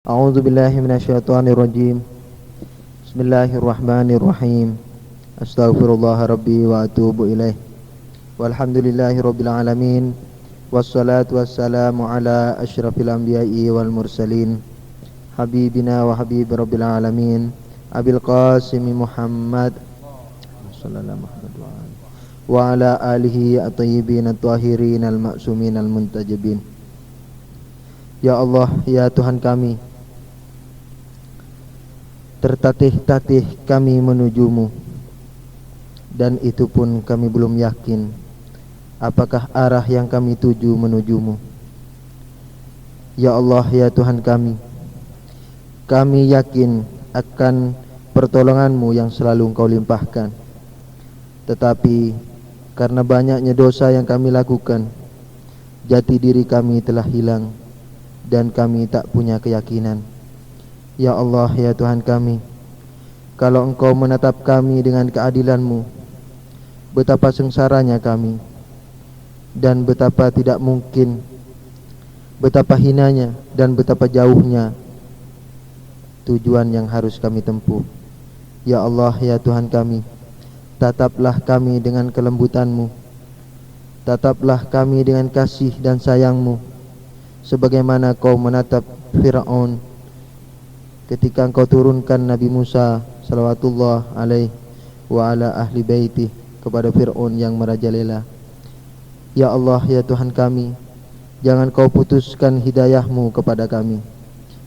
A'udzu billahi minasyaitonir rajim. Bismillahirrahmanirrahim. Astaghfirullah rabbi wa atubu ilaih. Walhamdulillahi rabbil alamin. Wassalatu wassalamu ala asyrafil anbiya'i wal mursalin. Habibina wa habib rabbil alamin. Abil Qasim Muhammad sallallahu alaihi wa ala alihi at-tayyibin at-tahirin al-ma'sumin al-muntajibin. Ya Allah, ya Tuhan kami, tertatih-tatih kami menujumu, dan itu pun kami belum yakin apakah arah yang kami tuju menujumu. Ya Allah, ya Tuhan kami yakin akan pertolonganmu yang selalu Engkau limpahkan. Tetapi karena banyaknya dosa yang kami lakukan, jati diri kami telah hilang dan kami tak punya keyakinan. Ya Allah, ya Tuhan kami, kalau Engkau menatap kami dengan keadilan-Mu, betapa sengsaranya kami, dan betapa tidak mungkin, betapa hinanya dan betapa jauhnya tujuan yang harus kami tempuh. Ya Allah, ya Tuhan kami, tataplah kami dengan kelembutan-Mu, tataplah kami dengan kasih dan sayang-Mu, sebagaimana Kau menatap Fir'aun ketika Engkau turunkan Nabi Musa salawatullah alaih wa ala ahli baitih kepada Fir'aun yang merajalela. Ya Allah, ya Tuhan kami, jangan Kau putuskan hidayah-Mu kepada kami,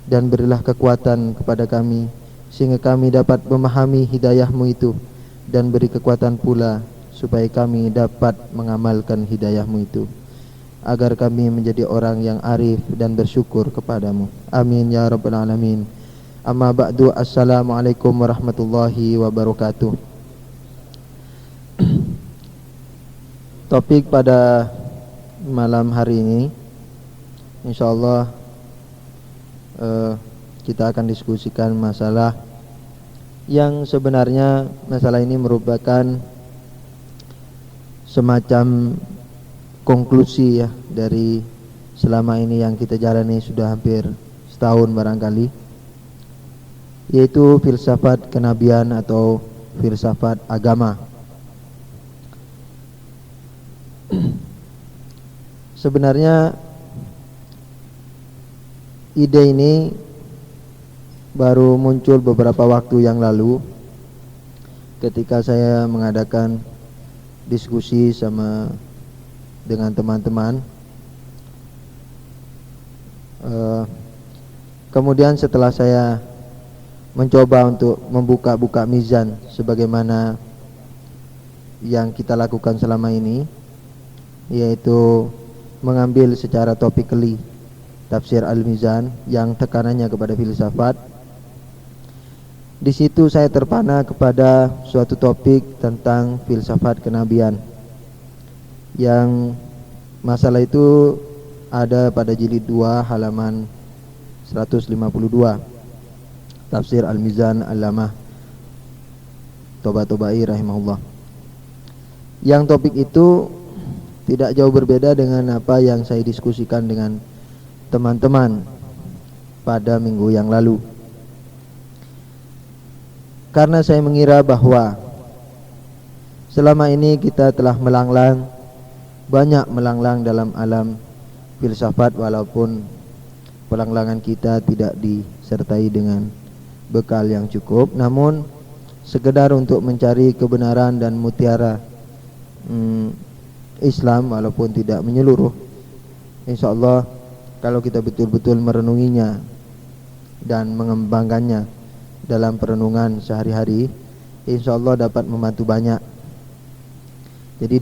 dan berilah kekuatan kepada kami sehingga kami dapat memahami hidayah-Mu itu, dan beri kekuatan pula supaya kami dapat mengamalkan hidayah-Mu itu, agar kami menjadi orang yang arif dan bersyukur kepadamu. Amin ya rabbal alamin. Amma ba'du, assalamualaikum warahmatullahi wabarakatuh. Topik pada malam hari ini, insyaallah kita akan diskusikan masalah yang sebenarnya masalah ini merupakan semacam konklusi ya dari selama ini yang kita jalani sudah hampir setahun barangkali, yaitu filsafat kenabian atau filsafat agama. Sebenarnya ide ini baru muncul beberapa waktu yang lalu ketika saya mengadakan diskusi dengan teman-teman. Kemudian setelah saya mencoba untuk membuka mizan sebagaimana yang kita lakukan selama ini, yaitu mengambil secara topically tafsir al-mizan yang tekanannya kepada filsafat. Di situ saya terpana kepada suatu topik tentang filsafat kenabian, yang masalah itu ada pada jilid 2 halaman 152 tafsir al-mizan al-lamah Toba-Tobai rahimahullah. Yang topik itu tidak jauh berbeda dengan apa yang saya diskusikan dengan teman-teman pada minggu yang lalu. Karena saya mengira bahwa selama ini kita telah banyak melanglang dalam alam filsafat, walaupun pelanglangan kita tidak disertai dengan bekal yang cukup, namun sekedar untuk mencari kebenaran dan mutiara Islam, walaupun tidak menyeluruh. Insyaallah kalau kita betul-betul merenunginya dan mengembangkannya dalam perenungan sehari-hari, insyaallah dapat membantu banyak. Jadi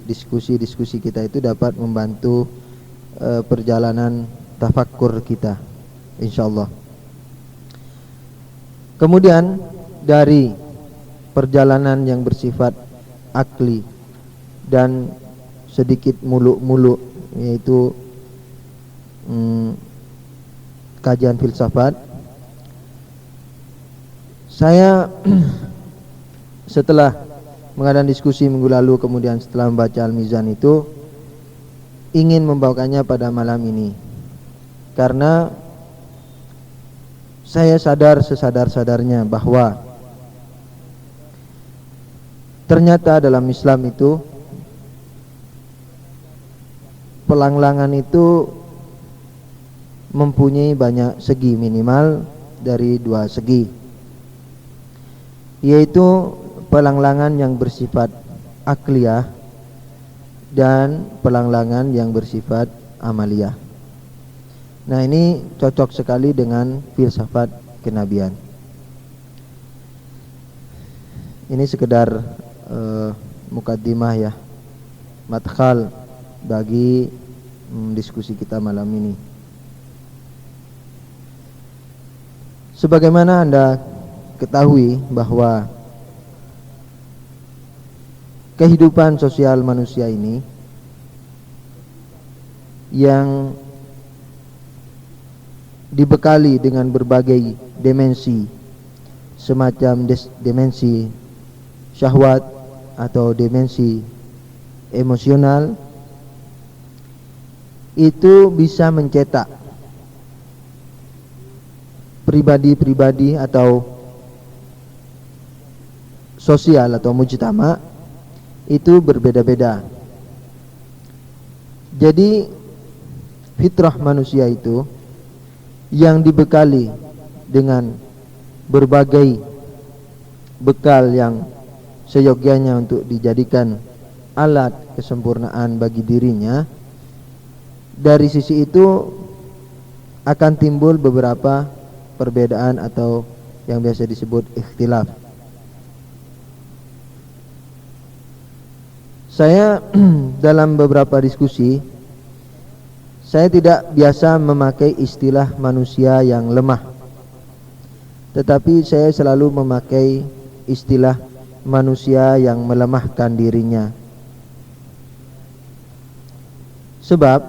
diskusi kita itu dapat membantu perjalanan tafakkur kita, insyaallah. Kemudian dari perjalanan yang bersifat akli dan sedikit muluk-muluk, yaitu kajian filsafat, saya setelah mengadakan diskusi minggu lalu, kemudian setelah membaca Al-Mizan itu, ingin membawakannya pada malam ini, karena saya sadar sesadar-sadarnya bahwa ternyata dalam Islam itu pelanglangan itu mempunyai banyak segi, minimal dari 2 segi, yaitu pelanglangan yang bersifat akliyah dan pelanglangan yang bersifat amaliyah. Nah, ini cocok sekali dengan filsafat kenabian. Ini sekedar mukaddimah ya, madkhal bagi diskusi kita malam ini. Sebagaimana Anda ketahui bahwa kehidupan sosial manusia ini yang dibekali dengan berbagai dimensi, semacam dimensi syahwat atau dimensi emosional, itu bisa mencetak pribadi-pribadi atau sosial atau mujtama itu berbeda-beda. Jadi fitrah manusia itu yang dibekali dengan berbagai bekal yang seyogyanya untuk dijadikan alat kesempurnaan bagi dirinya, dari sisi itu akan timbul beberapa perbedaan atau yang biasa disebut ikhtilaf. Saya dalam beberapa diskusi, saya tidak biasa memakai istilah manusia yang lemah, tetapi saya selalu memakai istilah manusia yang melemahkan dirinya. Sebab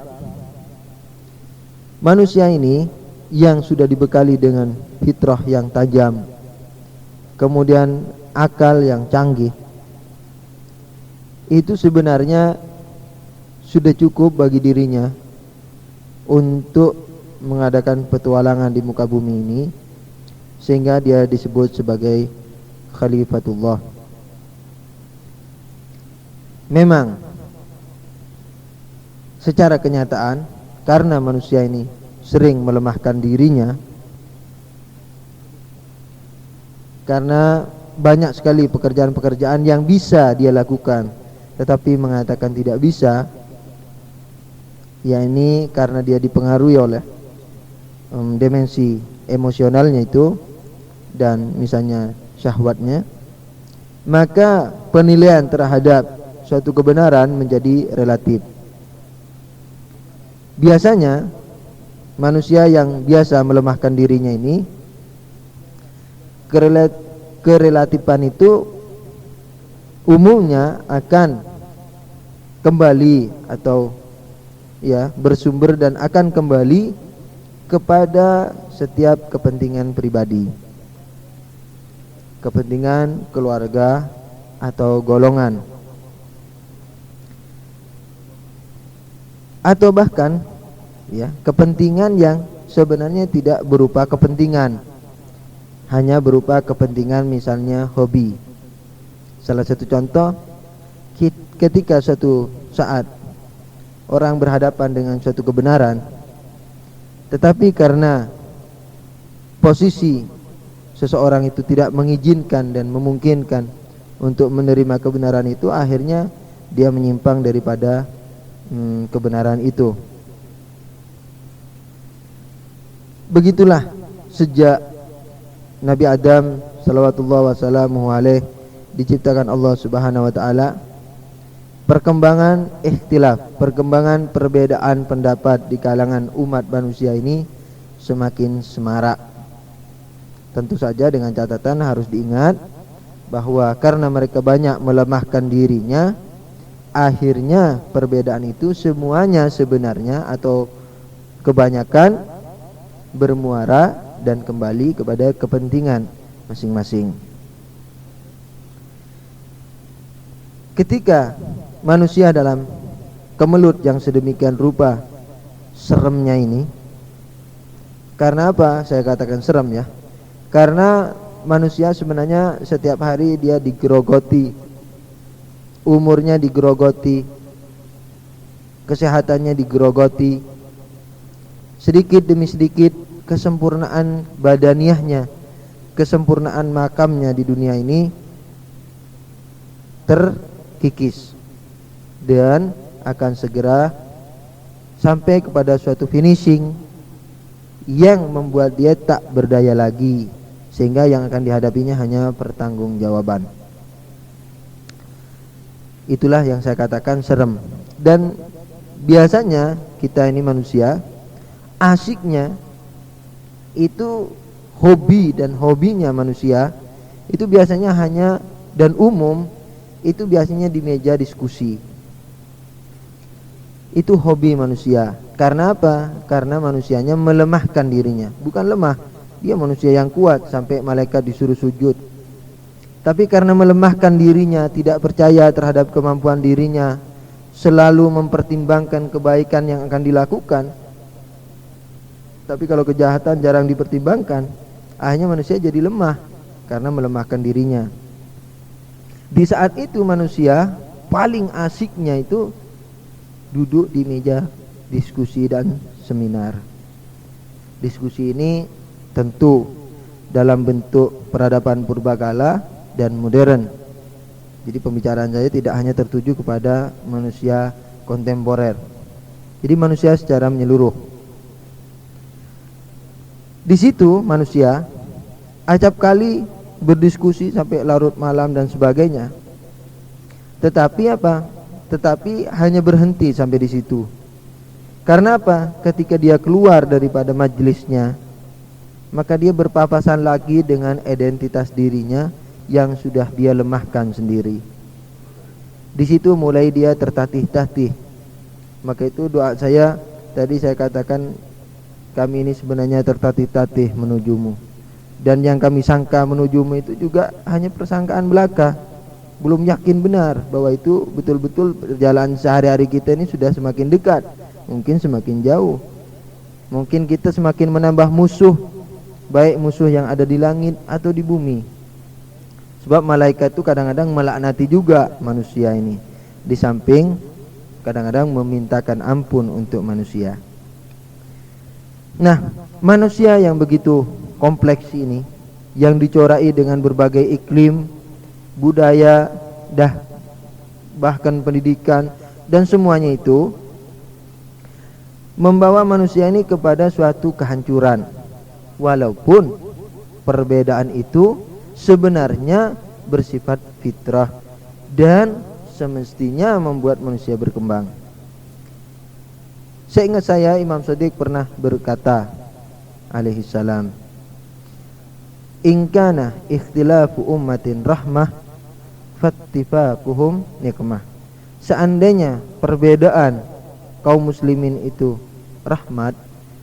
manusia ini yang sudah dibekali dengan fitrah yang tajam, kemudian akal yang canggih, itu sebenarnya sudah cukup bagi dirinya untuk mengadakan petualangan di muka bumi ini, sehingga dia disebut sebagai Khalifatullah. Memang secara kenyataan, karena manusia ini sering melemahkan dirinya, karena banyak sekali pekerjaan-pekerjaan yang bisa dia lakukan tetapi mengatakan tidak bisa, ya ini karena dia dipengaruhi oleh dimensi emosionalnya itu dan misalnya syahwatnya, maka penilaian terhadap suatu kebenaran menjadi relatif. Biasanya manusia yang biasa melemahkan dirinya ini, kerelatifan itu umumnya akan kembali atau ya bersumber dan akan kembali kepada setiap kepentingan pribadi, kepentingan keluarga atau golongan, atau bahkan ya kepentingan yang sebenarnya tidak berupa kepentingan, hanya berupa kepentingan misalnya hobi. Salah satu contoh, ketika suatu saat orang berhadapan dengan suatu kebenaran, tetapi karena posisi seseorang itu tidak mengizinkan dan memungkinkan untuk menerima kebenaran itu, akhirnya dia menyimpang daripada kebenaran itu. Begitulah sejak Nabi Adam salawatullah wassalamuhu alaih diciptakan Allah subhanahu wa ta'ala, perkembangan ikhtilaf, perkembangan perbedaan pendapat di kalangan umat manusia ini semakin semarak. Tentu saja dengan catatan harus diingat bahwa karena mereka banyak melemahkan dirinya, akhirnya perbedaan itu semuanya sebenarnya atau kebanyakan bermuara dan kembali kepada kepentingan masing-masing. Ketika manusia dalam kemelut yang sedemikian rupa seremnya ini, Karena apa? Saya katakan serem ya. Karena manusia sebenarnya setiap hari dia digerogoti, umurnya digerogoti, kesehatannya digerogoti, sedikit demi sedikit kesempurnaan badaniahnya, kesempurnaan makamnya di dunia ini terkikis dan akan segera sampai kepada suatu finishing yang membuat dia tak berdaya lagi, sehingga yang akan dihadapinya hanya pertanggungjawaban. Itulah yang saya katakan serem. Dan biasanya kita ini manusia asiknya itu hobi, dan hobinya manusia itu biasanya hanya dan umum itu biasanya di meja diskusi. Itu hobi manusia. Karena apa? Karena manusianya melemahkan dirinya. Bukan lemah, dia manusia yang kuat sampai malaikat disuruh sujud. Tapi karena melemahkan dirinya, tidak percaya terhadap kemampuan dirinya, selalu mempertimbangkan kebaikan yang akan dilakukan, tapi kalau kejahatan jarang dipertimbangkan, akhirnya manusia jadi lemah karena melemahkan dirinya. Di saat itu manusia paling asiknya itu duduk di meja diskusi dan seminar. Diskusi ini tentu dalam bentuk peradaban purbakala dan modern. Jadi pembicaraan saya tidak hanya tertuju kepada manusia kontemporer, jadi manusia secara menyeluruh. Di situ manusia acap kali berdiskusi sampai larut malam dan sebagainya. Tetapi apa? Tetapi hanya berhenti sampai di situ. Karena apa? Ketika dia keluar daripada majelisnya, maka dia berpapasan lagi dengan identitas dirinya yang sudah dia lemahkan sendiri. Di situ mulai dia tertatih-tatih. Maka itu doa saya tadi saya katakan, kami ini sebenarnya tertatih-tatih menujumu. Dan yang kami sangka menujumu itu juga hanya persangkaan belaka. Belum yakin benar bahwa itu betul-betul perjalanan sehari-hari kita ini sudah semakin dekat, mungkin semakin jauh. Mungkin kita semakin menambah musuh, baik musuh yang ada di langit atau di bumi. Sebab malaikat itu kadang-kadang melaknati juga manusia ini, di samping kadang-kadang memintakan ampun untuk manusia. Nah, manusia yang begitu kompleks ini, yang dicorai dengan berbagai iklim, budaya, bahkan pendidikan, dan semuanya itu membawa manusia ini kepada suatu kehancuran. Walaupun perbedaan itu sebenarnya bersifat fitrah dan semestinya membuat manusia berkembang. Seingat saya Imam Shadiq pernah berkata alaihi salam, "In kana ikhtilafu ummatin rahmah fattifaquhum nikmah." Seandainya perbedaan kaum muslimin itu rahmat,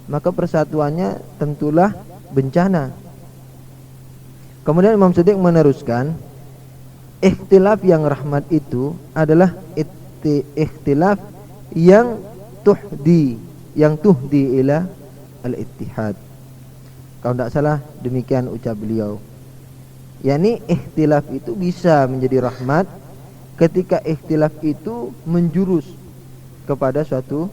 maka persatuannya tentulah bencana. Kemudian Imam Shadiq meneruskan, ikhtilaf yang rahmat itu adalah ikhtilaf yang tuhdi ila al-ittihad. Kalau tidak salah demikian ucap beliau. yakni ikhtilaf itu bisa menjadi rahmat ketika ikhtilaf itu menjurus kepada suatu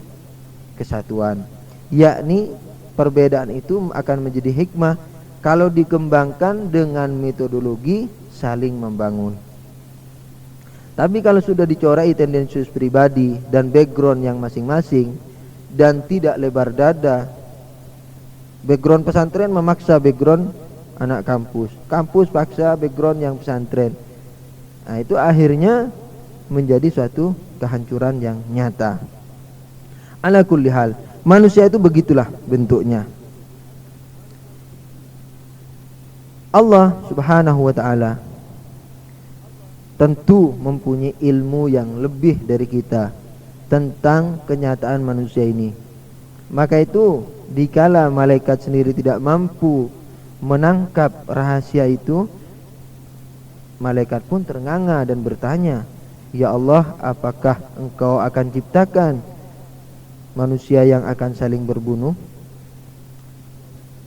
kesatuan, yakni perbedaan itu akan menjadi hikmah kalau dikembangkan dengan metodologi saling membangun. Tapi kalau sudah dicorai tendensius pribadi dan background yang masing-masing dan tidak lebar dada, background pesantren memaksa background anak kampus, kampus paksa background yang pesantren. Nah, itu akhirnya menjadi suatu kehancuran yang nyata. Ala kulli hal, manusia itu begitulah bentuknya. Allah Subhanahu wa ta'ala tentu mempunyai ilmu yang lebih dari kita tentang kenyataan manusia ini. Maka itu dikala malaikat sendiri tidak mampu menangkap rahasia itu, malaikat pun ternganga dan bertanya, "Ya Allah, apakah Engkau akan ciptakan manusia yang akan saling berbunuh?"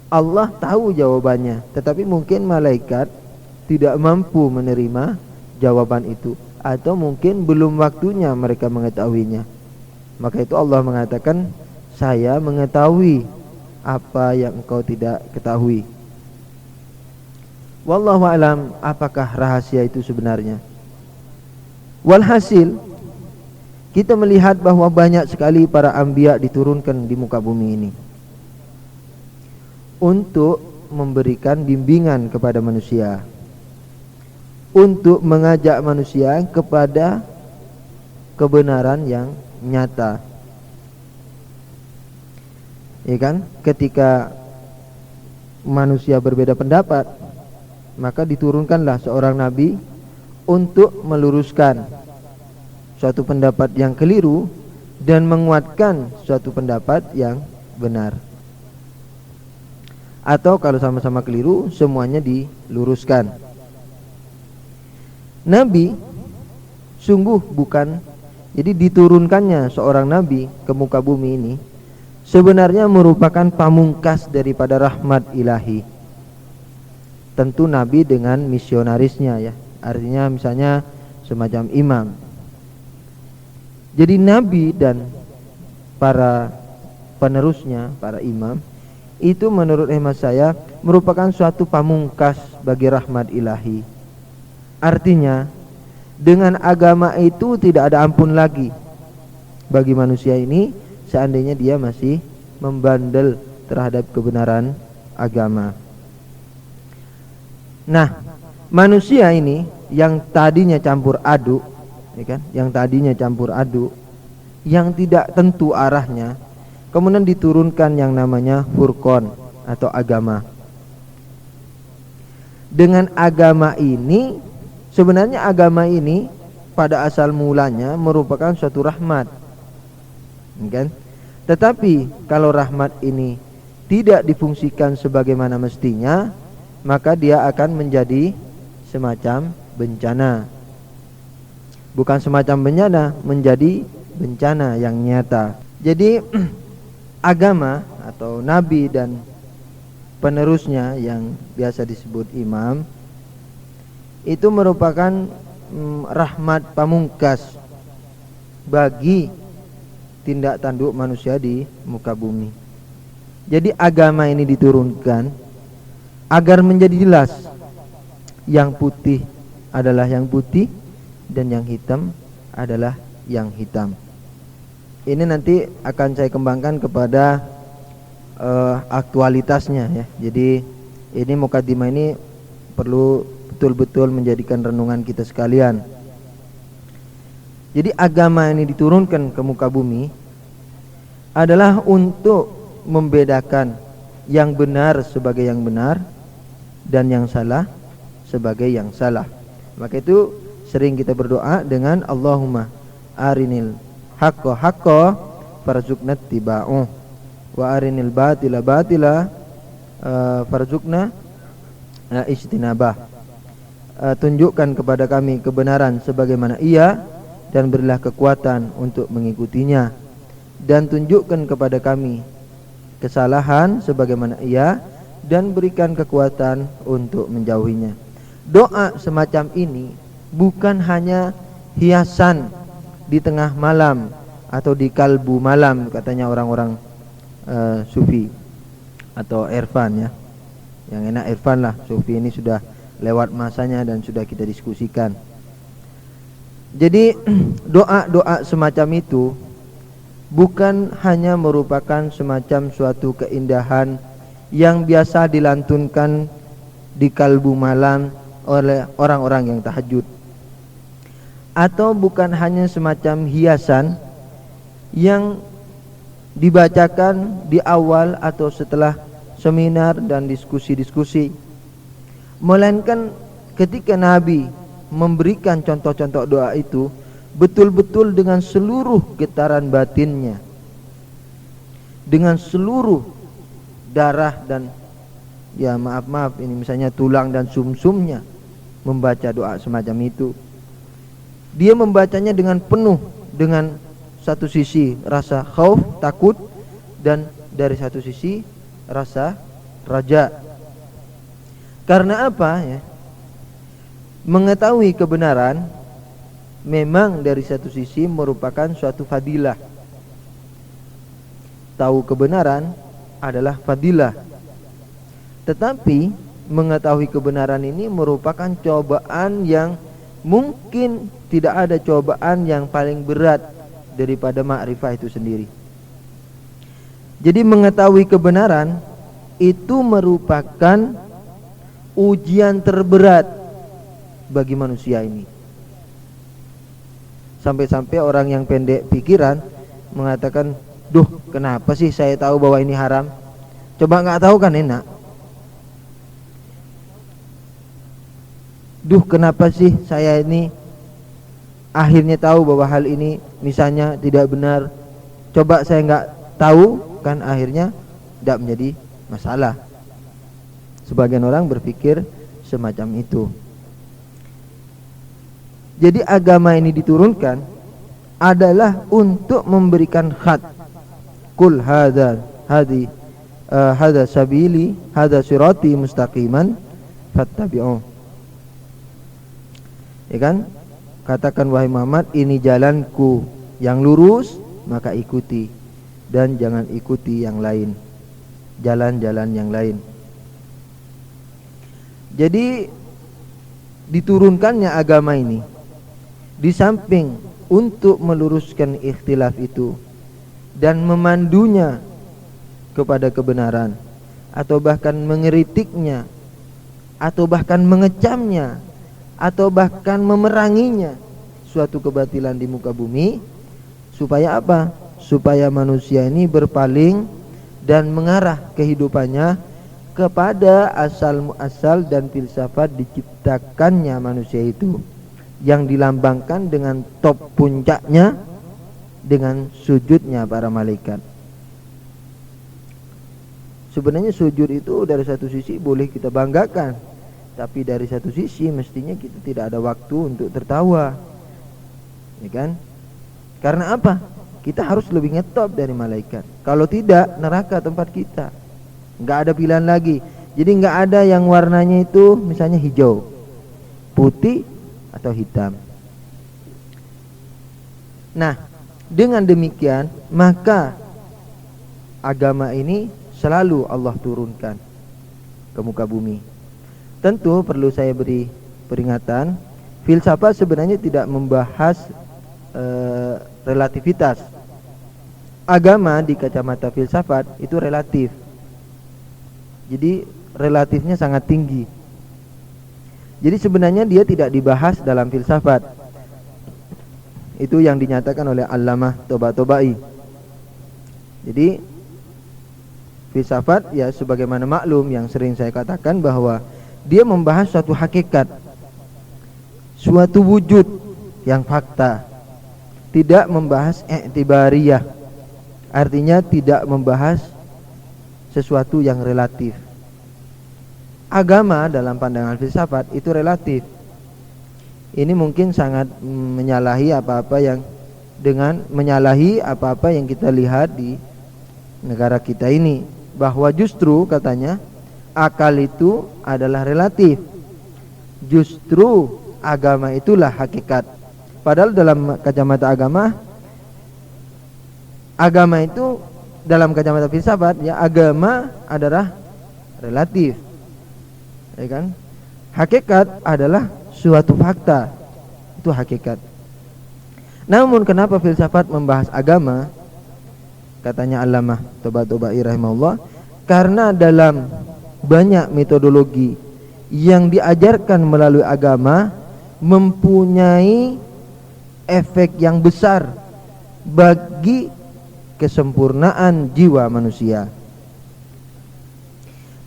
Allah tahu jawabannya, tetapi mungkin malaikat tidak mampu menerima jawaban itu, atau mungkin belum waktunya mereka mengetahuinya. Maka itu Allah mengatakan, saya mengetahui apa yang engkau tidak ketahui. Wallahu alam, apakah rahasia itu sebenarnya? Walhasil, kita melihat bahwa banyak sekali para anbiya diturunkan di muka bumi ini untuk memberikan bimbingan kepada manusia, untuk mengajak manusia kepada kebenaran yang nyata. Ya kan? Ketika manusia berbeda pendapat, maka diturunkanlah seorang nabi untuk meluruskan suatu pendapat yang keliru dan menguatkan suatu pendapat yang benar. Atau kalau sama-sama keliru, semuanya diluruskan. Nabi sungguh bukan, jadi diturunkannya seorang nabi ke muka bumi ini sebenarnya merupakan pamungkas daripada rahmat ilahi. Tentu nabi dengan misionarisnya ya, artinya misalnya semacam imam. Jadi nabi dan para penerusnya, para imam, itu menurut hemat saya merupakan suatu pamungkas bagi rahmat ilahi. Artinya dengan agama itu tidak ada ampun lagi bagi manusia ini seandainya dia masih membandel terhadap kebenaran agama. Nah, manusia ini yang tadinya campur aduk, ya kan? Yang tadinya campur aduk, yang tidak tentu arahnya, kemudian diturunkan yang namanya Furqan atau agama. Dengan agama ini, sebenarnya agama ini pada asal mulanya merupakan suatu rahmat, kan? Tetapi kalau rahmat ini tidak difungsikan sebagaimana mestinya, maka dia akan menjadi semacam bencana. Bukan semacam bencana, menjadi bencana yang nyata. Jadi agama atau nabi dan penerusnya yang biasa disebut imam itu merupakan rahmat pamungkas bagi tindak tanduk manusia di muka bumi. Jadi agama ini diturunkan agar menjadi jelas yang putih adalah yang putih dan yang hitam adalah yang hitam. Ini nanti akan saya kembangkan kepada aktualitasnya ya. Jadi ini mukadimah ini perlu betul-betul menjadikan renungan kita sekalian. Jadi agama ini diturunkan ke muka bumi adalah untuk membedakan yang benar sebagai yang benar dan yang salah sebagai yang salah. Maka itu sering kita berdoa dengan Allahumma arinil haqqa haqqa farzuqna ittiba'uh wa arinil batila batila farzuqna ijtinabah. Tunjukkan kepada kami kebenaran sebagaimana ia dan berilah kekuatan untuk mengikutinya, dan tunjukkan kepada kami kesalahan sebagaimana ia dan berikan kekuatan untuk menjauhinya. Doa semacam ini bukan hanya hiasan di tengah malam atau di kalbu malam, katanya orang-orang sufi atau irfan ya. Yang enak irfan lah, sufi ini sudah lewat masanya dan sudah kita diskusikan. Jadi doa-doa semacam itu bukan hanya merupakan semacam suatu keindahan yang biasa dilantunkan di kalbu malam oleh orang-orang yang tahajud, atau bukan hanya semacam hiasan yang dibacakan di awal atau setelah seminar dan diskusi-diskusi, melainkan ketika Nabi memberikan contoh-contoh doa itu betul-betul dengan seluruh getaran batinnya, dengan seluruh darah dan ya maaf ini misalnya tulang dan sumsumnya membaca doa semacam itu. Dia membacanya dengan penuh, dengan satu sisi rasa khauf, takut, dan dari satu sisi rasa raja. Karena apa ya? Mengetahui kebenaran memang dari satu sisi merupakan suatu fadilah. Tahu kebenaran adalah fadilah. Tetapi mengetahui kebenaran ini merupakan cobaan yang mungkin tidak ada cobaan yang paling berat daripada ma'rifah itu sendiri. Jadi mengetahui kebenaran itu merupakan ujian terberat bagi manusia ini. Sampai-sampai orang yang pendek pikiran mengatakan, "Duh, kenapa sih saya tahu bahwa ini haram? Coba nggak tahu kan enak. Duh, kenapa sih saya ini akhirnya tahu bahwa hal ini misalnya tidak benar. Coba saya nggak tahu kan akhirnya tidak menjadi masalah." Sebagian orang berpikir semacam itu. Jadi agama ini diturunkan adalah untuk memberikan khat. Kul hadza sabili hadza sirati mustaqiman fattabi'u. Ya kan? Katakan wahai Muhammad, ini jalanku yang lurus, maka ikuti, dan jangan ikuti yang lain, jalan-jalan yang lain. Jadi diturunkannya agama ini di samping untuk meluruskan ikhtilaf itu dan memandunya kepada kebenaran, atau bahkan mengeritiknya, atau bahkan mengecamnya, atau bahkan memeranginya suatu kebatilan di muka bumi. Supaya apa? Supaya manusia ini berpaling dan mengarah kehidupannya kepada asal muasal dan filsafat diciptakannya manusia itu, yang dilambangkan dengan top puncaknya dengan sujudnya para malaikat. Sebenarnya sujud itu dari satu sisi boleh kita banggakan, tapi dari satu sisi mestinya kita tidak ada waktu untuk tertawa, ya kan? Karena apa? Kita harus lebih ngetop dari malaikat. Kalau tidak, neraka tempat kita. Nggak ada pilihan lagi. Jadi nggak ada yang warnanya itu misalnya hijau, putih, atau hitam. Nah, dengan demikian maka agama ini selalu Allah turunkan ke muka bumi. Tentu perlu saya beri peringatan, filsafat sebenarnya tidak membahas relativitas. Agama di kacamata filsafat itu relatif. Jadi relatifnya sangat tinggi. Jadi sebenarnya dia tidak dibahas dalam filsafat. Itu yang dinyatakan oleh Allamah Tabatabai. Jadi filsafat ya sebagaimana maklum yang sering saya katakan bahwa dia membahas suatu hakikat, suatu wujud yang fakta, tidak membahas i'tibariyah. Artinya tidak membahas sesuatu yang relatif. Agama dalam pandangan filsafat itu relatif. Ini mungkin sangat menyalahi apa-apa yang kita lihat di negara kita ini, bahwa justru katanya akal itu adalah relatif. Justru agama itulah hakikat. Padahal dalam kacamata agama itu dalam kacamata filsafat ya, agama adalah relatif, ya kan? Hakikat adalah suatu fakta, itu hakikat. Namun kenapa filsafat membahas agama? Katanya Allamah Tabatabai rahimahullah, karena dalam banyak metodologi yang diajarkan melalui agama mempunyai efek yang besar bagi kesempurnaan jiwa manusia.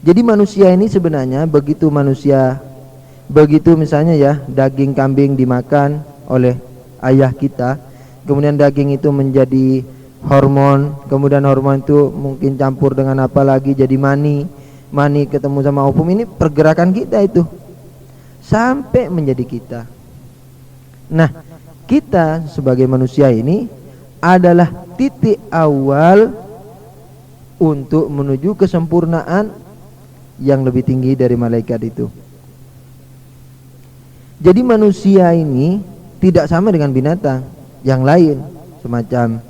Jadi manusia ini sebenarnya begitu misalnya ya daging kambing dimakan oleh ayah kita, kemudian daging itu menjadi hormon, kemudian hormon itu mungkin campur dengan apa lagi jadi mani ketemu sama ovum, ini pergerakan kita itu sampai menjadi kita. Nah, kita sebagai manusia ini adalah titik awal untuk menuju kesempurnaan yang lebih tinggi dari malaikat itu. Jadi manusia ini tidak sama dengan binatang yang lain, semacam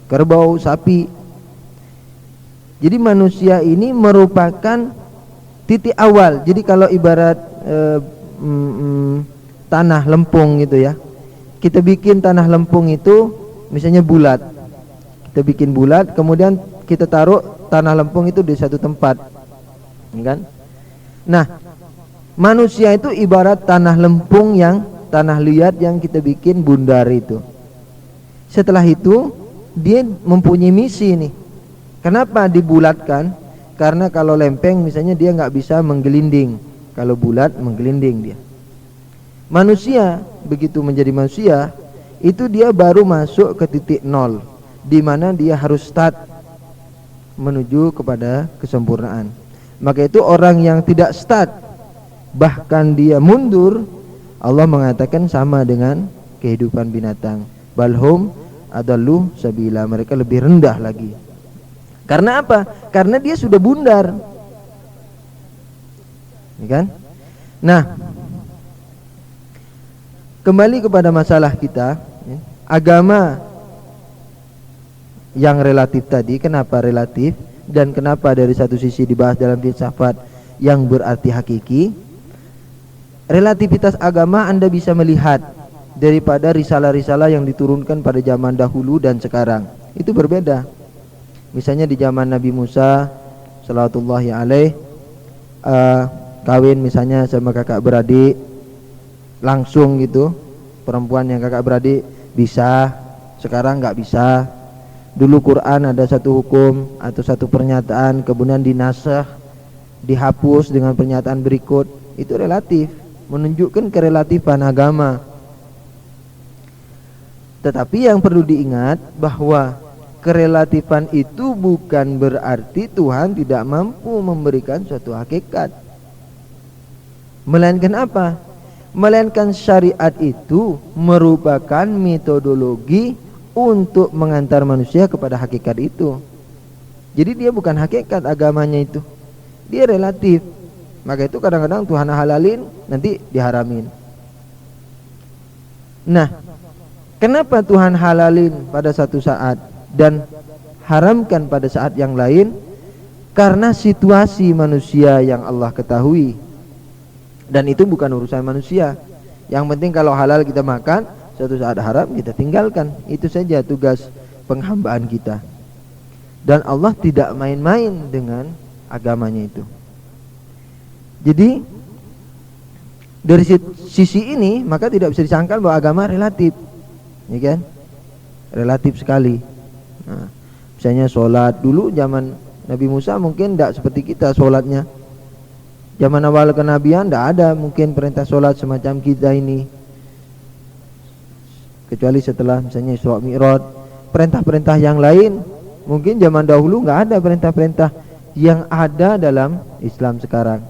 kerbau, sapi. Jadi manusia ini merupakan titik awal. Jadi kalau ibarat tanah lempung gitu ya, kita bikin tanah lempung itu misalnya bulat, kita bikin bulat, kemudian kita taruh tanah lempung itu di satu tempat, kan? Nah, manusia itu ibarat tanah lempung, yang tanah liat yang kita bikin bundar itu. Setelah itu dia mempunyai misi nih. Kenapa dibulatkan? Karena kalau lempeng misalnya dia nggak bisa menggelinding, kalau bulat menggelinding dia. Manusia begitu menjadi manusia itu dia baru masuk ke titik nol, di mana dia harus start menuju kepada kesempurnaan. Maka itu orang yang tidak start, bahkan dia mundur, Allah mengatakan sama dengan kehidupan binatang. Balhum adallu sabila, mereka lebih rendah lagi. Karena apa? Karena dia sudah bundar, ya kan? Nah, kembali kepada masalah kita, ya. Agama yang relatif tadi, kenapa relatif dan kenapa dari satu sisi dibahas dalam filsafat yang berarti hakiki? Relativitas agama Anda bisa melihat daripada risalah-risalah yang diturunkan pada zaman dahulu dan sekarang. Itu berbeda. Misalnya di zaman Nabi Musa salawatullahi alaih, kawin misalnya sama kakak beradik langsung gitu, perempuan yang kakak beradik bisa, sekarang nggak bisa. Dulu Quran ada satu hukum atau satu pernyataan, kemudian dinasakh, dihapus dengan pernyataan berikut. Itu relatif, menunjukkan kerelatifan agama. Tetapi yang perlu diingat bahwa kerelatifan itu bukan berarti Tuhan tidak mampu memberikan suatu hakikat. Melainkan apa? Melainkan syariat itu merupakan metodologi untuk mengantar manusia kepada hakikat itu. Jadi dia bukan hakikat agamanya itu, dia relatif. Maka itu kadang-kadang Tuhan halalin, nanti diharamin. Nah, kenapa Tuhan halalin pada satu saat dan haramkan pada saat yang lain? Karena situasi manusia yang Allah ketahui, dan itu bukan urusan manusia. Yang penting kalau halal kita makan, suatu saat haram kita tinggalkan. Itu saja tugas penghambaan kita. Dan Allah tidak main-main dengan agamanya itu. Jadi dari sisi ini maka tidak bisa disangkal bahwa agama relatif, ya kan? Relatif sekali. Nah, misalnya sholat dulu zaman Nabi Musa mungkin tidak seperti kita sholatnya. Zaman awal kenabian tidak ada mungkin perintah sholat semacam kita ini, kecuali setelah misalnya Isra Mi'raj. Perintah-perintah yang lain mungkin zaman dahulu nggak ada perintah-perintah yang ada dalam Islam sekarang.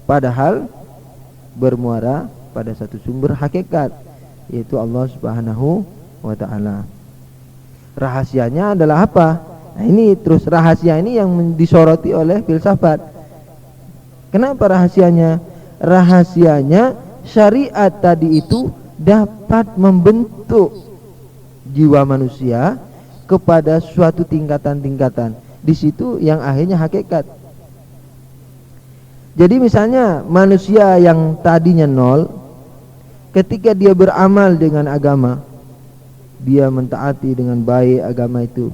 Padahal bermuara pada satu sumber hakikat, yaitu Allah Subhanahu wa ta'ala. Rahasianya adalah apa? Nah ini terus rahasia ini yang disoroti oleh filsafat. Kenapa rahasianya? Rahasianya syariat tadi itu dapat membentuk jiwa manusia kepada suatu tingkatan-tingkatan. Di situ yang akhirnya hakikat. Jadi misalnya manusia yang tadinya nol, ketika dia beramal dengan agama, dia mentaati dengan baik agama itu,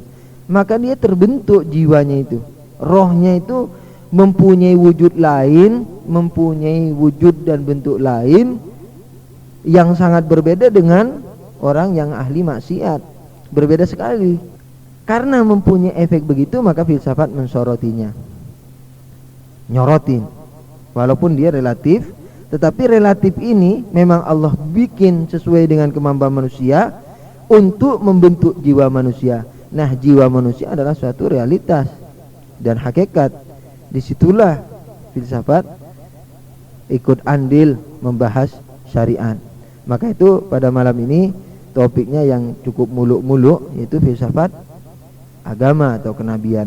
maka dia terbentuk jiwanya itu. Rohnya itu mempunyai wujud lain, mempunyai wujud dan bentuk lain yang sangat berbeda dengan orang yang ahli maksiat. Berbeda sekali. Karena mempunyai efek begitu, maka filsafat mensorotinya, nyorotin. Walaupun dia relatif, tetapi relatif ini memang Allah bikin sesuai dengan kemampuan manusia untuk membentuk jiwa manusia. Nah, jiwa manusia adalah suatu realitas dan hakikat. Disitulah filsafat ikut andil membahas syariat. Maka itu pada malam ini topiknya yang cukup muluk-muluk, yaitu filsafat agama atau kenabian.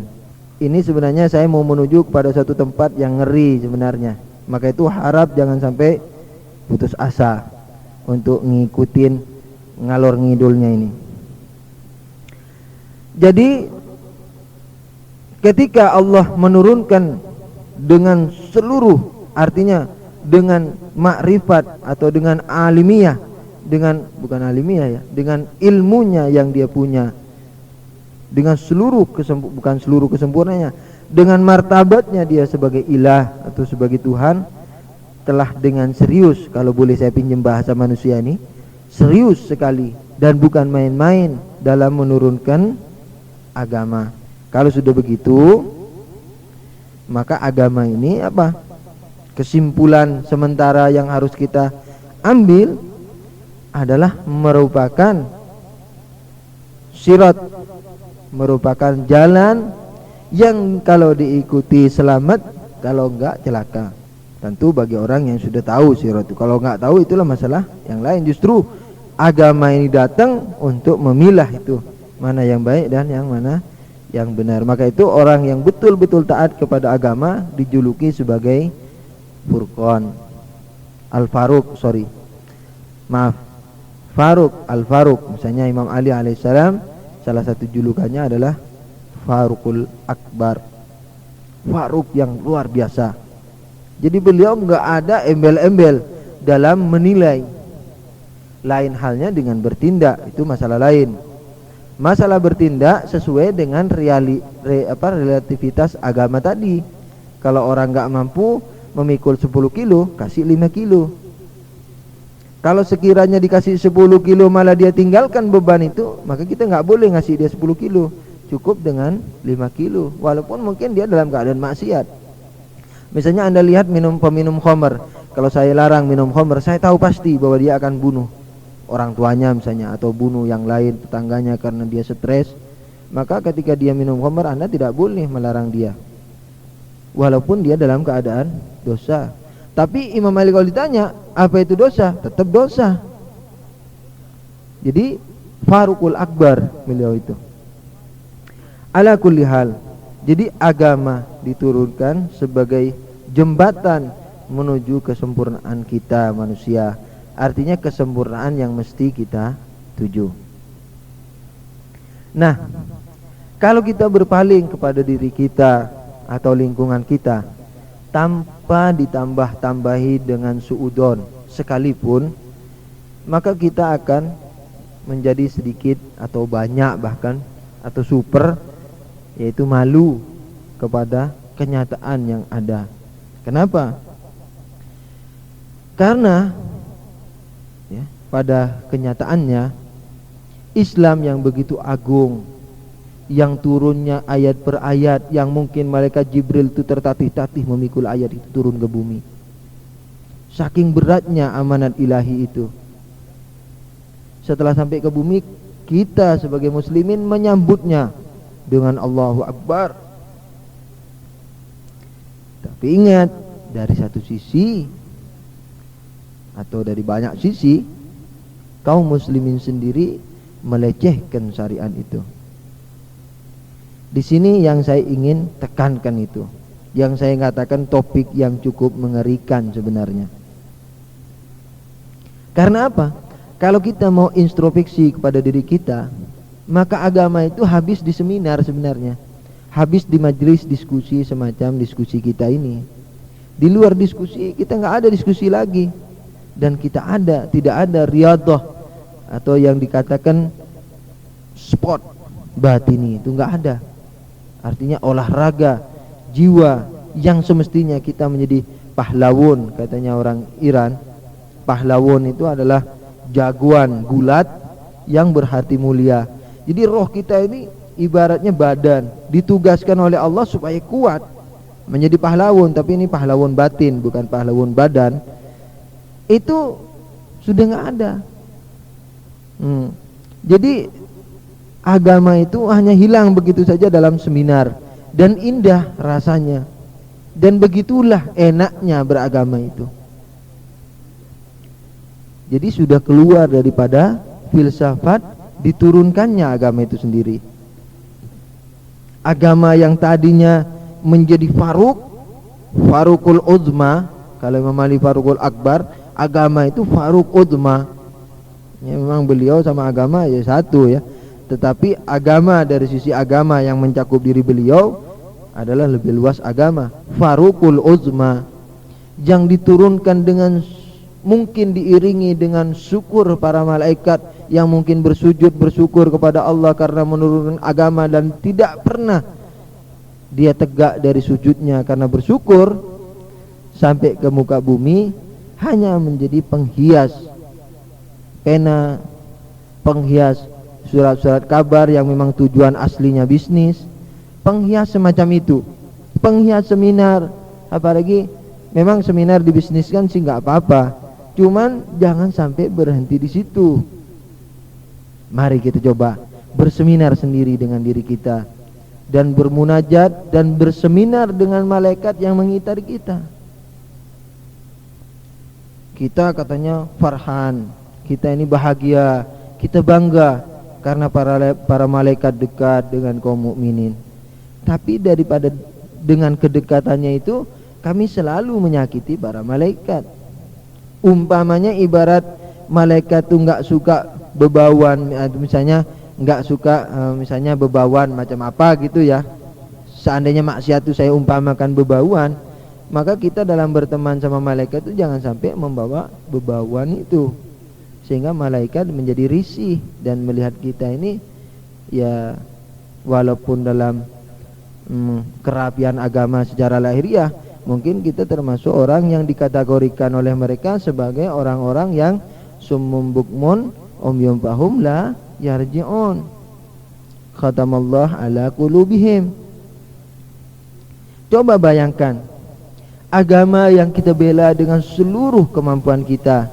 ini sebenarnya saya mau menuju kepada satu tempat yang ngeri sebenarnya. Maka itu harap jangan sampai putus asa untuk ngikutin ngalor ngidulnya ini. Jadi ketika Allah menurunkan dengan seluruh, artinya dengan makrifat atau dengan alimiyah, dengan bukan alimiyah ya, dengan ilmunya yang dia punya, dengan seluruh bukan seluruh kesempurnaannya, dengan martabatnya dia sebagai ilah atau sebagai Tuhan, telah dengan serius, kalau boleh saya pinjam bahasa manusia ini, serius sekali dan bukan main-main dalam menurunkan agama. Kalau sudah begitu, maka agama ini apa? Kesimpulan sementara yang harus kita ambil adalah merupakan sirat, merupakan jalan yang kalau diikuti selamat, kalau enggak celaka. Tentu bagi orang yang sudah tahu sirat itu. Kalau enggak tahu, itulah masalah yang lain. Justru agama ini datang untuk memilah itu mana yang baik dan yang mana yang benar. Maka itu orang yang betul-betul taat kepada agama dijuluki sebagai Furqan Al-Faruq, Faruq Al-Faruq. Misalnya Imam Ali alaihissalam, salah satu julukannya adalah Faruqul Akbar, Faruq yang luar biasa. Jadi beliau enggak ada embel-embel dalam menilai. Lain halnya dengan bertindak, itu masalah lain. Masalah bertindak sesuai dengan relativitas agama tadi. Kalau orang enggak mampu memikul 10 kilo, kasih 5 kilo. Kalau sekiranya dikasih 10 kilo malah dia tinggalkan beban itu, maka kita enggak boleh ngasih dia 10 kilo. Cukup dengan 5 kilo, walaupun mungkin dia dalam keadaan maksiat. Misalnya Anda lihat peminum khamr. Kalau saya larang minum khamr, saya tahu pasti bahwa dia akan bunuh orang tuanya misalnya, atau bunuh yang lain, tetangganya, karena dia stres. Maka ketika dia minum khamr, Anda tidak boleh melarang dia, walaupun dia dalam keadaan dosa. Tapi Imam Malik kalau ditanya apa itu dosa, tetap dosa. Jadi Faruqul Akbar beliau itu. Ala kulli hal, jadi agama diturunkan sebagai jembatan menuju kesempurnaan kita manusia. Artinya kesempurnaan yang mesti kita tuju. Nah, kalau kita berpaling kepada diri kita atau lingkungan kita tanpa ditambah-tambahi dengan suudon sekalipun, maka kita akan menjadi sedikit atau banyak bahkan atau super, yaitu malu kepada kenyataan yang ada. Kenapa? Karena ya, pada kenyataannya Islam yang begitu agung, yang turunnya ayat per ayat, yang mungkin malaikat Jibril itu tertatih-tatih memikul ayat itu turun ke bumi. Saking beratnya amanat ilahi itu. Setelah sampai ke bumi, kita sebagai muslimin menyambutnya dengan Allahu Akbar. Tapi ingat, dari satu sisi atau dari banyak sisi, kaum muslimin sendiri melecehkan syariat itu. Di sini yang saya ingin tekankan itu, yang saya katakan topik yang cukup mengerikan sebenarnya. Karena apa? Kalau kita mau introspeksi kepada diri kita, maka agama itu habis di seminar sebenarnya, habis di majelis diskusi semacam diskusi kita ini. Di luar diskusi kita nggak ada diskusi lagi, dan kita tidak ada riyadhah atau yang dikatakan sport batini, itu nggak ada. Artinya olahraga jiwa yang semestinya kita menjadi pahlawan, katanya orang Iran. Pahlawan itu adalah jagoan gulat yang berhati mulia. Jadi roh kita ini ibaratnya badan, ditugaskan oleh Allah supaya kuat menjadi pahlawan. Tapi ini pahlawan batin, bukan pahlawan badan. Itu sudah nggak ada. Jadi agama itu hanya hilang begitu saja dalam seminar, dan indah rasanya, dan begitulah enaknya beragama itu. Jadi sudah keluar daripada filsafat diturunkannya agama itu sendiri. Agama yang tadinya menjadi Farukul Uzma, kalau Imam Ali Farukul Akbar, agama itu Faruk Uzma. Ya, memang beliau sama agama ya satu ya. Tetapi agama dari sisi agama yang mencakup diri beliau adalah lebih luas agama, Farukul Uzma, yang diturunkan dengan mungkin diiringi dengan syukur para malaikat yang mungkin bersyukur kepada Allah karena menurunkan agama, dan tidak pernah dia tegak dari sujudnya karena bersyukur, sampai ke muka bumi hanya menjadi penghias pena, penghias surat-surat kabar yang memang tujuan aslinya bisnis, penghias semacam itu, penghias seminar. Apalagi memang seminar dibisniskan sih nggak apa-apa, cuman jangan sampai berhenti di situ. Mari kita coba berseminar sendiri dengan diri kita, dan bermunajat dan berseminar dengan malaikat yang mengitari kita. Kita katanya farhan, kita ini bahagia, kita bangga karena para malaikat dekat dengan kaum mukminin. Tapi daripada dengan kedekatannya itu kami selalu menyakiti para malaikat. Umpamanya ibarat malaikat itu nggak suka bebauan, misalnya nggak suka misalnya bebauan macam apa gitu ya. Seandainya maksiat itu saya umpamakan bebauan, maka kita dalam berteman sama malaikat itu jangan sampai membawa bebauan itu, sehingga malaikat menjadi risih dan melihat kita ini ya, walaupun dalam kerapian agama secara lahiriah, mungkin kita termasuk orang yang dikategorikan oleh mereka sebagai orang-orang yang summum bukmun umyum fahum la yarji'un, khatamallah ala qulubihim. Coba bayangkan agama yang kita bela dengan seluruh kemampuan kita,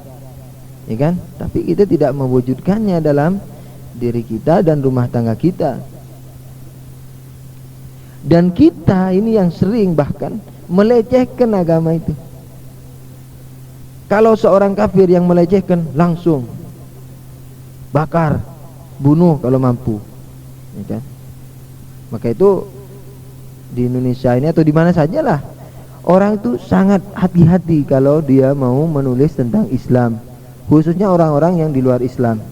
ya kan? Tapi kita tidak mewujudkannya dalam diri kita dan rumah tangga kita. Dan kita ini yang sering bahkan melecehkan agama itu. Kalau seorang kafir yang melecehkan, langsung bakar, bunuh kalau mampu, ya kan? Maka itu di Indonesia ini atau di mana sajalah, orang itu sangat hati-hati kalau dia mau menulis tentang Islam, khususnya orang-orang yang di luar Islam.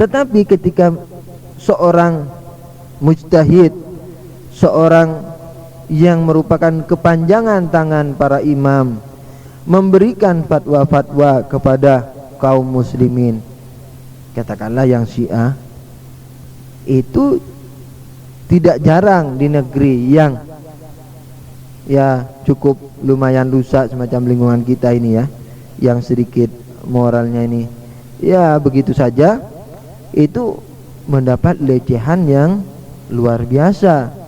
Tetapi ketika seorang mujtahid, seorang yang merupakan kepanjangan tangan para imam, memberikan fatwa-fatwa kepada kaum muslimin, katakanlah yang Syiah, itu tidak jarang di negeri yang ya cukup lumayan rusak semacam lingkungan kita ini ya, yang sedikit moralnya ini ya begitu saja, itu mendapat lecehan yang luar biasa.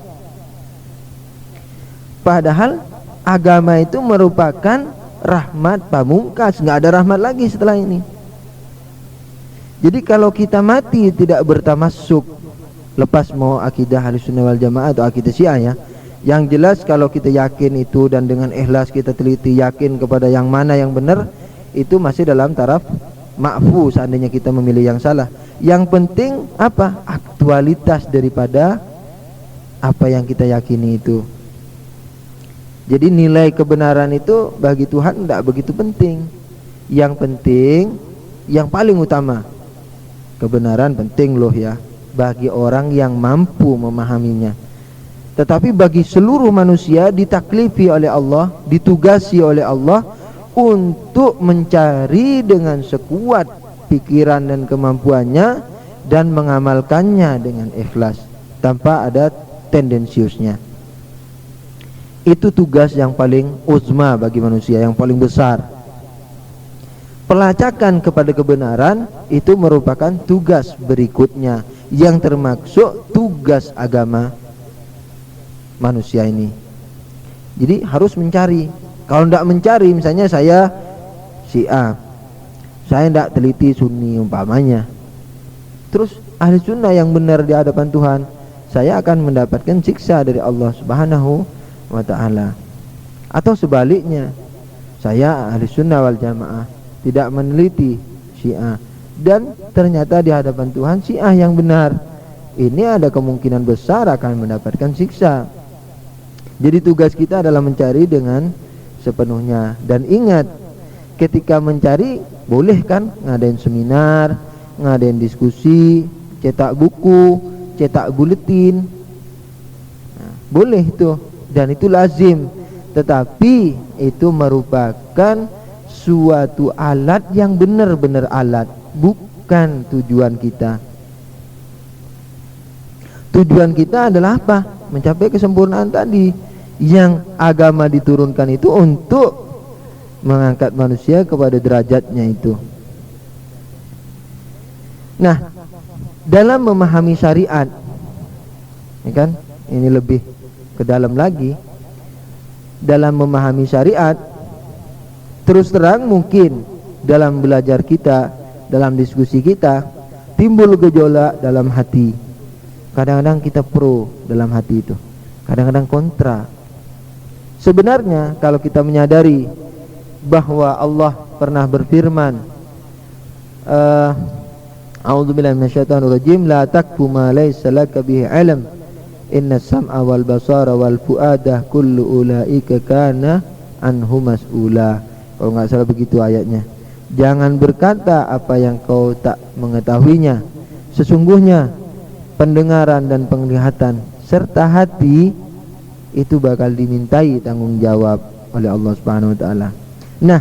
Padahal agama itu merupakan rahmat pamungkas, nggak ada rahmat lagi setelah ini. Jadi kalau kita mati tidak bertamassuk, lepas mau akidah Ahlussunnah wal Jamaah atau akidah Syiah ya, yang jelas kalau kita yakin itu dan dengan ikhlas kita teliti yakin kepada yang mana yang benar, itu masih dalam taraf ma'fu seandainya kita memilih yang salah. Yang penting apa? Aktualitas daripada apa yang kita yakini itu. Jadi nilai kebenaran itu bagi Tuhan tidak begitu penting. Yang penting, yang paling utama, kebenaran penting loh ya, bagi orang yang mampu memahaminya. Tetapi bagi seluruh manusia ditaklifi oleh Allah, ditugasi oleh Allah untuk mencari dengan sekuat pikiran dan kemampuannya dan mengamalkannya dengan ikhlas tanpa ada tendensiusnya. Itu tugas yang paling uzma bagi manusia, yang paling besar. Pelacakan kepada kebenaran itu merupakan tugas berikutnya, yang termasuk tugas agama manusia ini. Jadi harus mencari. Kalau tidak mencari, misalnya saya Syiah, saya tidak teliti Sunni umpamanya, terus ahli sunnah yang benar di hadapan Tuhan, saya akan mendapatkan siksa dari Allah Subhanahu wa ta'ala. Atau sebaliknya, saya ahli sunnah wal jamaah, tidak meneliti Syiah, dan ternyata di hadapan Tuhan Syiah yang benar, ini ada kemungkinan besar akan mendapatkan siksa. Jadi tugas kita adalah mencari dengan sepenuhnya. Dan ingat, ketika mencari boleh kan ngadain seminar, ngadain diskusi, cetak buku, cetak buletin, boleh itu, dan itu lazim. Tetapi itu merupakan suatu alat yang benar-benar alat, bukan tujuan kita. Tujuan kita adalah apa? Mencapai kesempurnaan tadi. Yang agama diturunkan itu untuk mengangkat manusia kepada derajatnya itu. Nah, dalam memahami syariat, ya kan? Ini lebih ke dalam lagi. Dalam memahami syariat, terus terang mungkin dalam belajar kita, dalam diskusi kita, timbul gejolak dalam hati. Kadang-kadang kita pro dalam hati itu, kadang-kadang kontra. Sebenarnya kalau kita menyadari bahwa Allah pernah berfirman, A'udzubillahi minasyaitonirrajim, la takfu ma laysa laka bihi ilm, innas sam'a wal basara wal fu'ada kullu ulaika kana anhu mas'ula. Kalau enggak salah begitu ayatnya. Jangan berkata apa yang kau tak mengetahuinya. Sesungguhnya pendengaran dan penglihatan serta hati itu bakal dimintai tanggung jawab oleh Allah Subhanahu wa taala. Nah,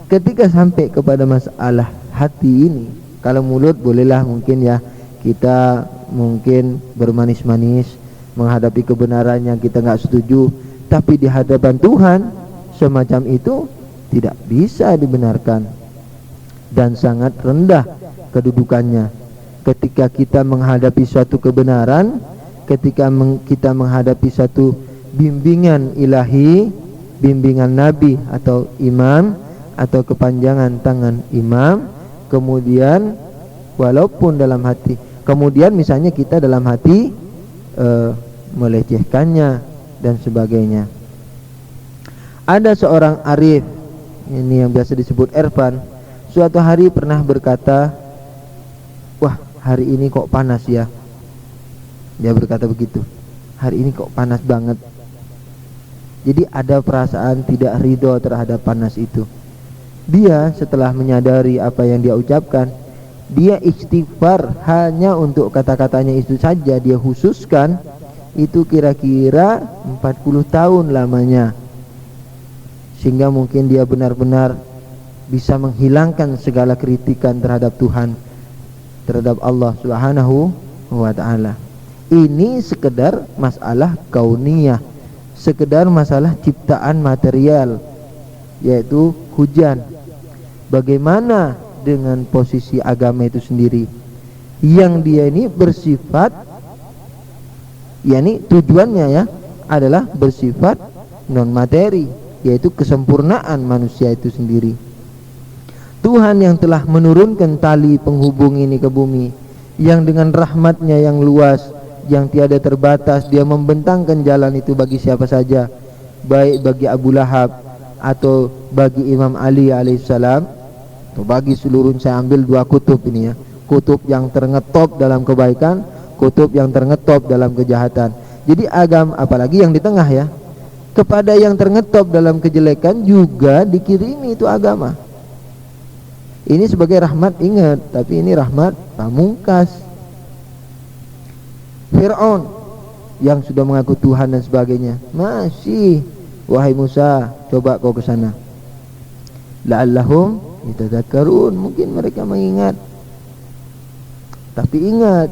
ketika sampai kepada masalah hati ini, kalau mulut bolehlah mungkin ya kita mungkin bermanis-manis menghadapi kebenaran yang kita enggak setuju, tapi di hadapan Tuhan semacam itu tidak bisa dibenarkan dan sangat rendah kedudukannya. Ketika kita menghadapi suatu kebenaran, ketika kita menghadapi satu bimbingan ilahi, bimbingan nabi atau imam, atau kepanjangan tangan imam, kemudian walaupun dalam hati, kemudian misalnya kita dalam hati melecehkannya dan sebagainya. Ada seorang arif, ini yang biasa disebut Irfan, suatu hari pernah berkata, wah, hari ini kok panas ya. Dia berkata begitu, hari ini kok panas banget. Jadi ada perasaan tidak ridho terhadap panas itu. Dia setelah menyadari apa yang dia ucapkan, dia istighfar hanya untuk kata-katanya itu saja. Dia khususkan itu kira-kira 40 tahun lamanya, sehingga mungkin dia benar-benar bisa menghilangkan segala kritikan terhadap Tuhan, terhadap Allah Subhanahu wa ta'ala. Ini sekedar masalah kauniyah, sekedar masalah ciptaan material, yaitu hujan. Bagaimana dengan posisi agama itu sendiri, yang dia ini bersifat, yakni tujuannya ya adalah bersifat non materi, yaitu kesempurnaan manusia itu sendiri. Tuhan yang telah menurunkan tali penghubung ini ke bumi, yang dengan rahmatnya yang luas, yang tiada terbatas, dia membentangkan jalan itu bagi siapa saja, baik bagi Abu Lahab atau bagi Imam Ali alaihissalam, atau bagi seluruh. Saya ambil dua kutub ini ya, kutub yang terngetop dalam kebaikan, kutub yang terngetop dalam kejahatan. Jadi agama, apalagi yang di tengah ya, kepada yang terngetop dalam kejelekan juga dikirimi itu agama. Ini sebagai rahmat, ingat, tapi ini rahmat pamungkas. Fir'aun yang sudah mengaku Tuhan dan sebagainya, masih, wahai Musa, coba kau ke sana. La'allahum yatadzakkarun, mungkin mereka mengingat. Tapi ingat,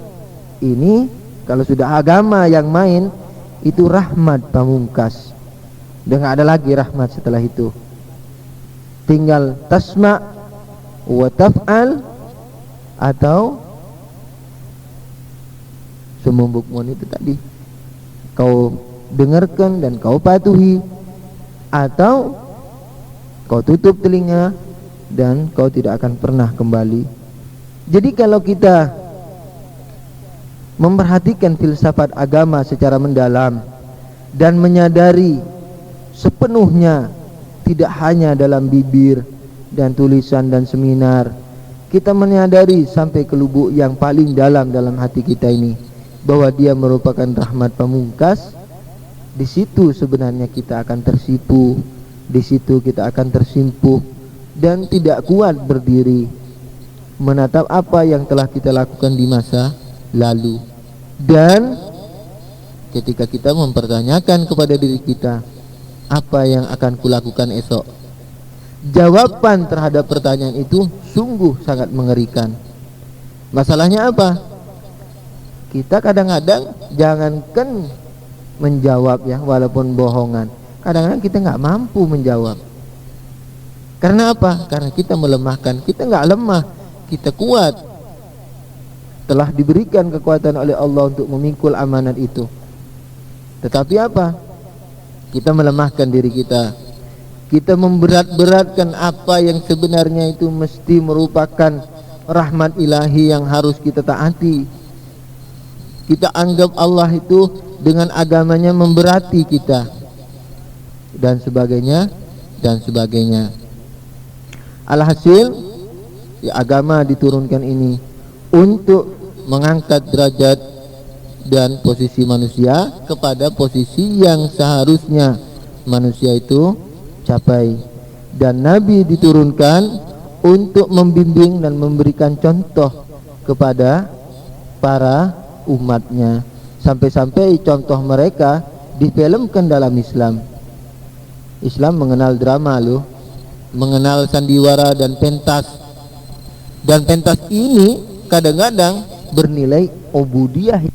ini kalau sudah agama yang main, itu rahmat pamungkas. Dan gak ada lagi rahmat setelah itu. Tinggal tasma' wa taf'al, atau sumum bukmun itu tadi, kau dengarkan dan kau patuhi, atau kau tutup telinga dan kau tidak akan pernah kembali. Jadi kalau kita memperhatikan filsafat agama secara mendalam dan menyadari sepenuhnya, tidak hanya dalam bibir dan tulisan dan seminar, kita menyadari sampai ke lubuk yang paling dalam hati kita ini, bahwa dia merupakan rahmat pamungkas, di situ sebenarnya kita akan tersipu, di situ kita akan tersimpuh dan tidak kuat berdiri menatap apa yang telah kita lakukan di masa lalu. Dan ketika kita mempertanyakan kepada diri kita, apa yang akan kulakukan esok, jawaban terhadap pertanyaan itu sungguh sangat mengerikan. Masalahnya apa? Kita kadang-kadang jangankan menjawab ya, walaupun bohongan, kadang-kadang kita nggak mampu menjawab. Karena apa? Karena kita melemahkan. Kita nggak lemah, kita kuat. Telah diberikan kekuatan oleh Allah untuk memikul amanat itu. Tetapi apa? Kita melemahkan diri kita. Kita memberat-beratkan apa yang sebenarnya itu mesti merupakan rahmat ilahi yang harus kita taati. Kita anggap Allah itu dengan agamanya memberati kita, dan sebagainya dan sebagainya. Alhasil, ya, agama diturunkan ini untuk mengangkat derajat dan posisi manusia kepada posisi yang seharusnya manusia itu capai. Dan Nabi diturunkan untuk membimbing dan memberikan contoh kepada para umatnya, sampai-sampai contoh mereka difilmkan dalam Islam. Islam mengenal drama loh, mengenal sandiwara dan pentas. Dan pentas ini kadang-kadang bernilai ubudiyah.